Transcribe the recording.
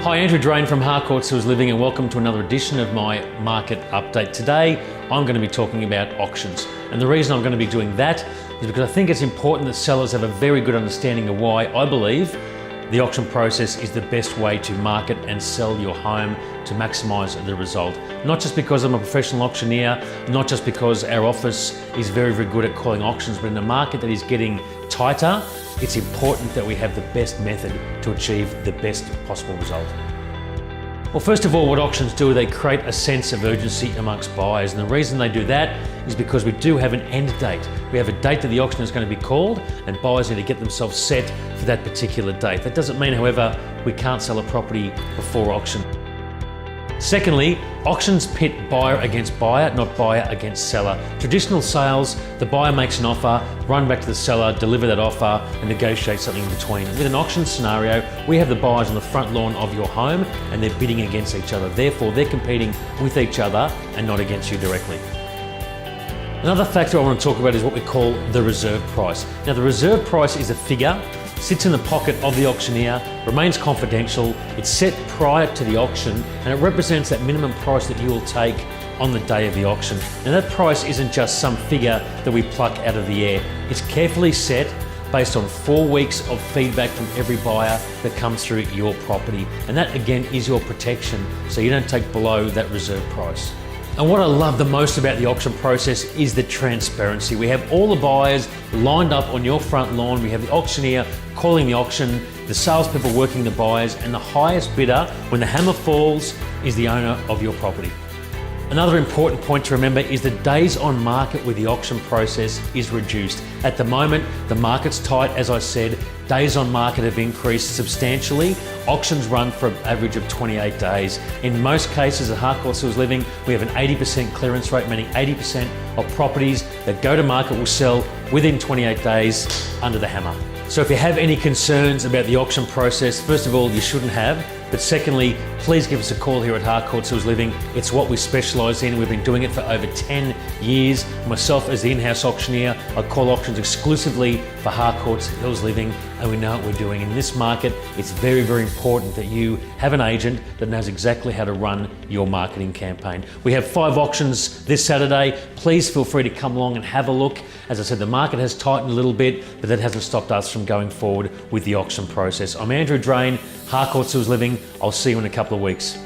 Hi, Andrew Drane from Harcourt Sills Living, and welcome to another edition of my market update. Today, I'm going to be talking about auctions. And the reason I'm going to be doing that is because I think it's important that sellers have a very good understanding of why I believe the auction process is the best way to market and sell your home to maximise the result. Not just because I'm a professional auctioneer, not just because our office is very, very good at calling auctions, but in a market that is getting tighter, it's important that we have the best method to achieve the best possible result. Well, first of all, what auctions do, they create a sense of urgency amongst buyers. And the reason they do that is because we do have an end date. We have a date that the auction is going to be called, and buyers need to get themselves set for that particular date. That doesn't mean, however, we can't sell a property before auction. Secondly, auctions pit buyer against buyer, not buyer against seller. Traditional sales, the buyer makes an offer, run back to the seller, deliver that offer, and negotiate something in between. With an auction scenario, we have the buyers on the front lawn of your home and they're bidding against each other. Therefore, they're competing with each other and not against you directly. Another factor I want to talk about is what we call the reserve price. Now, the reserve price is a figure, sits in the pocket of the auctioneer, remains confidential, it's set prior to the auction, and it represents that minimum price that you will take on the day of the auction. Now, that price isn't just some figure that we pluck out of the air. It's carefully set based on 4 weeks of feedback from every buyer that comes through your property. And that again is your protection, so you don't take below that reserve price. And what I love the most about the auction process is the transparency. We have all the buyers lined up on your front lawn. We have the auctioneer calling the auction, the salespeople working the buyers, and the highest bidder, when the hammer falls, is the owner of your property. Another important point to remember is the days on market with the auction process is reduced. At the moment, the market's tight, as I said, days on market have increased substantially. Auctions run for an average of 28 days. In most cases at Harcourt Sills Living, we have an 80% clearance rate, meaning 80% of properties that go to market will sell within 28 days under the hammer. So if you have any concerns about the auction process, first of all, you shouldn't have. But secondly, please give us a call here at Harcourt Sills Living. It's what we specialise in. We've been doing it for over 10 years. Myself as the in-house auctioneer, I call auctions exclusively for Harcourt Sills Living, and we know what we're doing. In this market, it's very, very important that you have an agent that knows exactly how to run your marketing campaign. We have 5 auctions this Saturday. Please feel free to come along and have a look. As I said, the market has tightened a little bit, but that hasn't stopped us from going forward with the auction process. I'm Andrew Drane, Harcourt Sills Living. I'll see you in a couple of weeks.